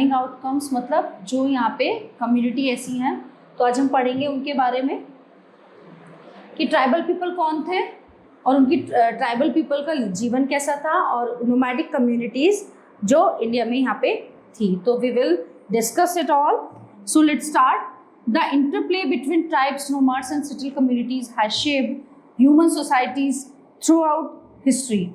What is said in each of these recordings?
Finding outcomes मतलब जो यहाँ पे कम्युनिटी ऐसी हैं, तो आज हम पढ़ेंगे उनके बारे में कि ट्राइबल पीपल कौन थे और उनकी ट्राइबल पीपल का जीवन कैसा था और नोमैडिक कम्युनिटीज़ जो इंडिया में यहाँ पे थी। तो we will discuss it all. So let's start. The interplay between tribes, nomads and settled communities has shaped human societies throughout history.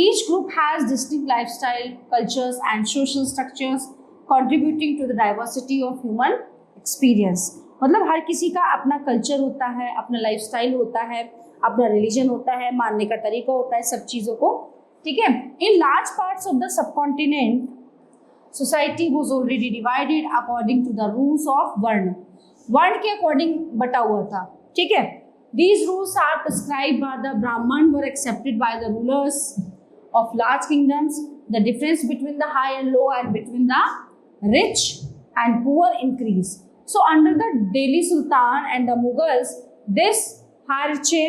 Each group has distinct lifestyle, cultures and social structures contributing to the diversity of human experience. मतलब हर किसी का अपना culture होता है, अपना lifestyle होता है, अपना रिलीजन होता है, मानने का तरीका होता है, सब चीज़ों को, ठीक है। In large parts of the subcontinent society was already divided according to the rules of varna. Varna के अकॉर्डिंग बटा हुआ था, ठीक है। These rules are prescribed by the Brahman, were accepted by the rulers of large kingdoms. The difference between the high and low and between the rich and poor increased. So under the Delhi Sultan and the Mughals, this hierarchy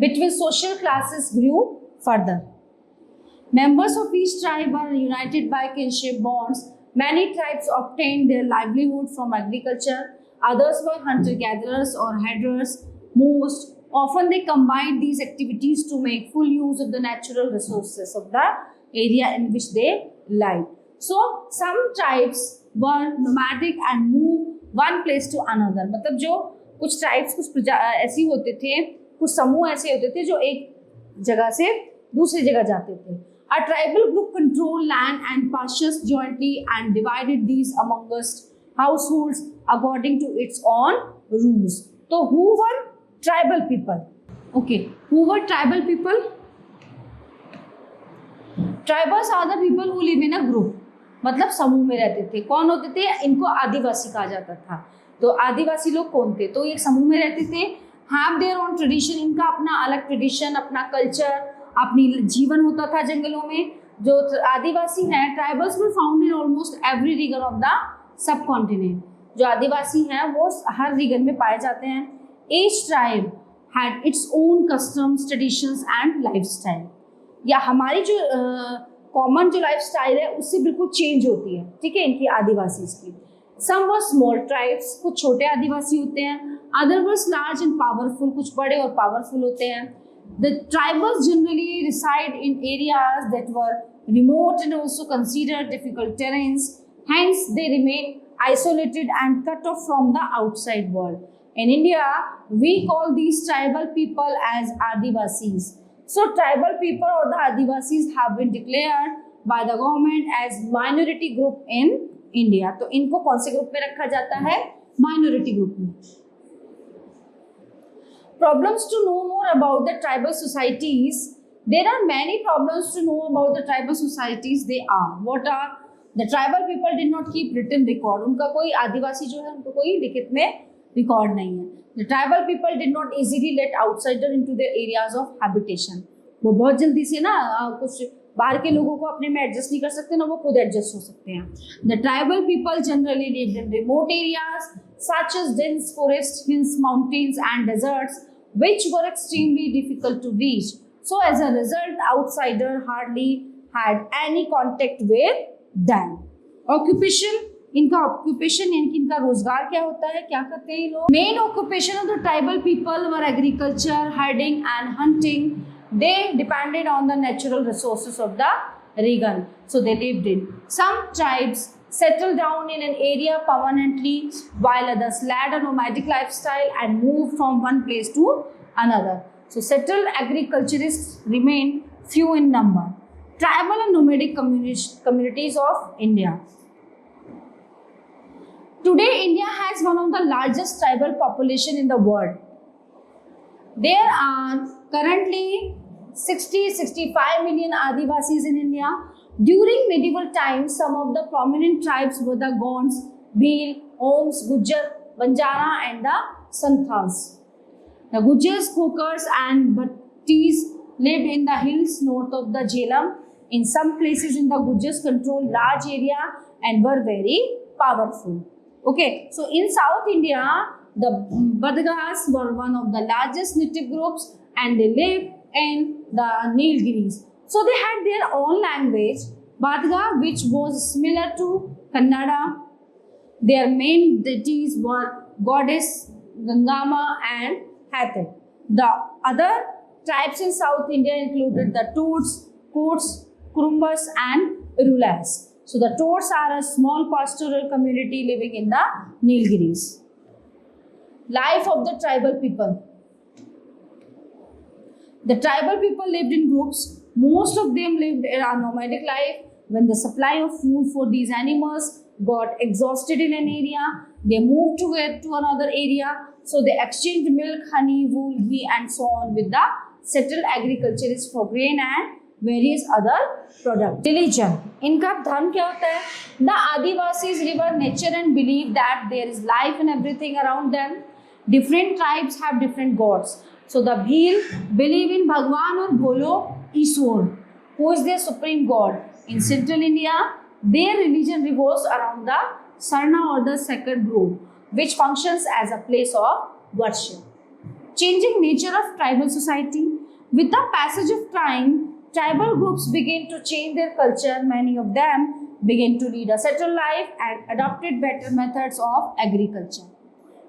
between social classes grew further. Members of each tribe were united by kinship bonds. Many tribes obtained their livelihood from agriculture. Others were hunter-gatherers or herders. Most often they combined these activities to make full use of the natural resources of the area in which they lived. So some tribes were nomadic and moved one place to another. मतलब जो कुछ tribes कुछ ऐसी होते थे, कुछ समूह ऐसे होते थे जो एक जगह से दूसरी जगह जाते थे। A tribal group controlled land and pastures jointly and divided these amongst households according to its own rules. So who were tribal people? Okay, who were tribal people? Tribals are the people who live in a group. मतलब समूह में रहते थे। कौन होते थे? इनको आदिवासी कहा जाता था। तो आदिवासी लोग कौन थे? तो ये समूह में रहते थे। Have their own tradition, इनका अपना अलग ट्रेडिशन, अपना कल्चर, अपनी जीवन होता था जंगलों में। जो आदिवासी हैं, tribals were found in almost every region of the subcontinent. जो आदिवासी हैं वो हर रीजन में पाए जाते हैं। Each tribe had its own customs, traditions and lifestyle. या हमारी जो कॉमन जो लाइफस्टाइल है उससे बिल्कुल चेंज होती है, ठीक है, इनकी आदिवासी की। सम वर स्मॉल ट्राइब्स, कुछ छोटे आदिवासी होते हैं। Other were large and powerful, कुछ बड़े और पावरफुल होते हैं। The tribals generally reside in areas that were remote and also considered difficult terrains. Hence, they remain isolated and cut off from the outside world. In India, we call these tribal people as Adivasis. So, tribal people or the Adivasis have been declared by the government as minority group in India. तो इनको कौन से group में रखा जाता है? Minority group में. Problems to know more about the tribal societies. There are many problems to know about the tribal societies. They are, what are? The tribal people did not keep written record. उनका कोई आदिवासी जो है उनको कोई लिखित में record नहीं है। The tribal people did not easily let outsider into their areas of habitation. वो बहुत जल्दी से ना कुछ बाहर के लोगों को अपने में एडजस्ट नहीं कर सकते, ना वो खुद एडजस्ट हो सकते हैं। The tribal people generally lived in remote areas such as dense forests, hills, mountains and deserts, which were extremely difficult to reach. So as a result, outsider hardly had any contact with them. Occupation, इनका occupation यानी कि इनका रोजगार क्या होता है, क्या करते हैं ये लोग? Main occupation of the tribal people were agriculture, herding and hunting. They depended on the natural resources of the region, so they lived in. सम ट्राइब्स settled down in an area permanently while others led a nomadic lifestyle and moved from one place to another. So settled agriculturists remained few in number. Tribal and nomadic communities of India. Today, India has one of the largest tribal population in the world. There are currently 60-65 million Adivasis in India. During medieval times, some of the prominent tribes were the Gonds, Bhil, Oms, Gujjar, Banjara and the Santhals. The Gujjars, Khokars and Bhattis lived in the hills north of the Jhelum. In some places in the Gujjars controlled large area and were very powerful. Okay, so in South India, the Badgas were one of the largest native groups and they lived in the Nilgiris. So they had their own language, Badga, which was similar to Kannada. Their main deities were goddess Gangama and Hathor. The other tribes in South India included the Toots, Koots, Kurumbas and Irulas. So the Toots are a small pastoral community living in the Nilgiris. Life of the tribal people. The tribal people lived in groups. Most of them lived a nomadic life. When the supply of food for these animals got exhausted in an area, they moved to another area. So they exchanged milk, honey, wool, ghee and so on with the settled agriculturists for grain and various other products. Religion. इनका धर्म क्या होता है? The Adivasis revere nature and believe that there is life and everything around them. Different tribes have different gods. So the Bhil believe in Bhagwan or Bholo Ishwar, who is their supreme god. In central India, their religion revolves around the Sarna or the sacred grove, which functions as a place of worship. Changing nature of tribal society. With the passage of time, tribal groups begin to change their culture. Many of them begin to lead a settled life and adopted better methods of agriculture.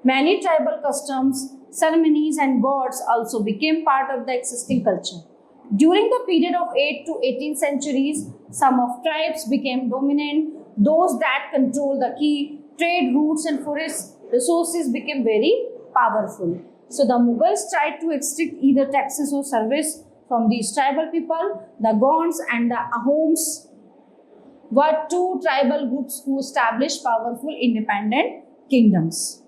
Many tribal customs, ceremonies and gods also became part of the existing culture. During the period of 8th to 18th centuries, some of tribes became dominant. Those that control the key trade routes and forest resources became very powerful. So the Mughals tried to extract either taxes or service from these tribal people. The Gonds and the Ahoms were two tribal groups who established powerful independent kingdoms.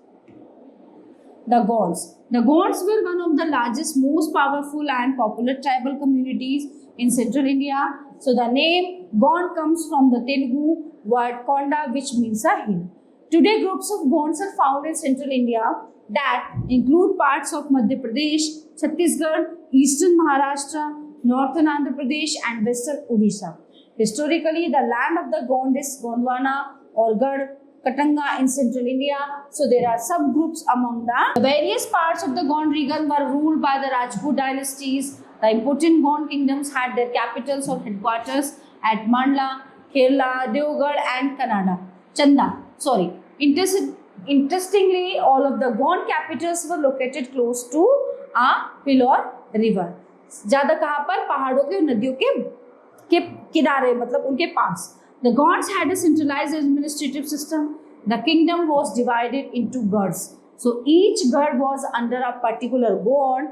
The Gonds. The Gonds were one of the largest, most powerful and popular tribal communities in central India. So the name Gond comes from the Telugu word Konda, which means a hill. Today groups of Gonds are found in central India that include parts of Madhya Pradesh, Chhattisgarh, eastern Maharashtra, northern Andhra Pradesh and western Odisha. Historically, the land of the Gond is Gondwana or Gad, Katanga in central India. So there are subgroups among the various parts of the Gond region were ruled by the Rajput dynasties. The important Gond kingdoms had their capitals or headquarters at Mandla, Kerala, Deoghar and Chanda. Interestingly, all of the Gond capitals were located close to a hill or river. ज़्यादा कहाँ पर? पहाड़ों के नदियों के किनारे, मतलब उनके पास. The Gonds had a centralized administrative system. The kingdom was divided into Gads. So each Gad was under a particular God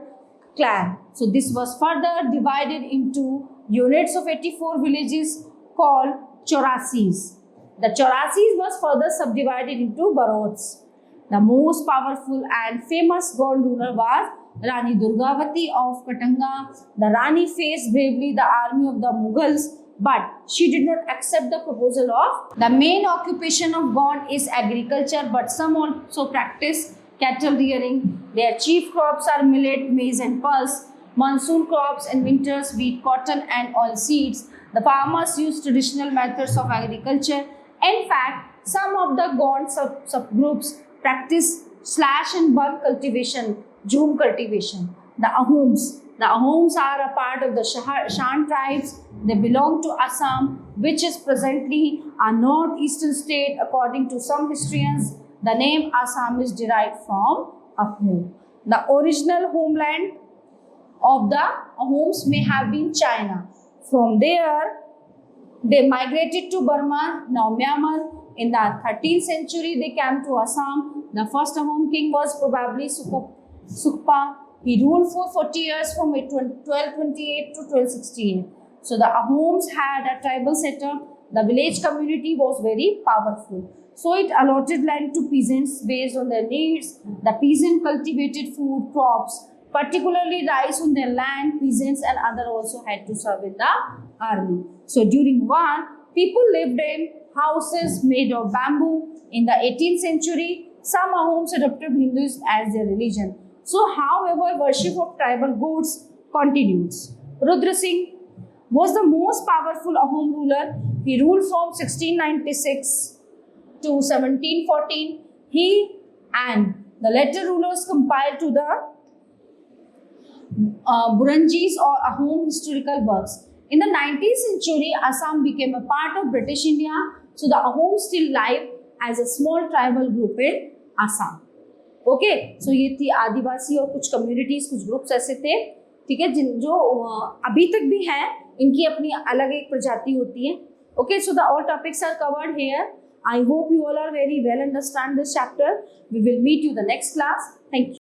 clan. So this was further divided into units of 84 villages called Chaurasis. The Chaurasis was further subdivided into Barots. The most powerful and famous Gond ruler was Rani Durgavati of Katanga. The Rani faced bravely the army of the Mughals, but she did not accept the proposal of. The main occupation of Gond is agriculture, but some also practice cattle rearing. Their chief crops are millet, maize and pulse. Monsoon crops in winters wheat, cotton and oilseeds. The farmers use traditional methods of agriculture. In fact, some of the Gond subgroups practice slash and burn cultivation, jhum cultivation. The Ahoms. The Ahoms are a part of the Shan tribes. They belong to Assam, which is presently a northeastern state. According to some historians, the name Assam is derived from Ahom. The original homeland of the Ahoms may have been China. From there, they migrated to Burma, now Myanmar. In the 13th century, they came to Assam. The first Ahom king was probably Sukpa. He ruled for 40 years from 1228 to 1268. So the Ahoms had a tribal setup. The village community was very powerful. So it allotted land to peasants based on their needs. The peasant cultivated food, crops, particularly rice on their land. Peasants and others also had to serve in the army. So during war, people lived in houses made of bamboo. In the 18th century, some Ahoms adopted Hinduism as their religion. So, however, worship of tribal gods continues. Rudra Singh was the most powerful Ahom ruler. He ruled from 1696 to 1714. He and the later rulers compiled to the Burunjis or Ahom historical works. In the 19th century, Assam became a part of British India, so the Ahom still live as a small tribal group in Assam. Okay, so ये थी आदिवासी और कुछ communities, कुछ groups ऐसे थे, ठीक है, जिन जो अभी तक भी हैं, इनकी अपनी अलग एक प्रजाति होती है. Okay, so the all topics are covered here. I hope you all are very well understand this chapter. We will meet you the next class. Thank you.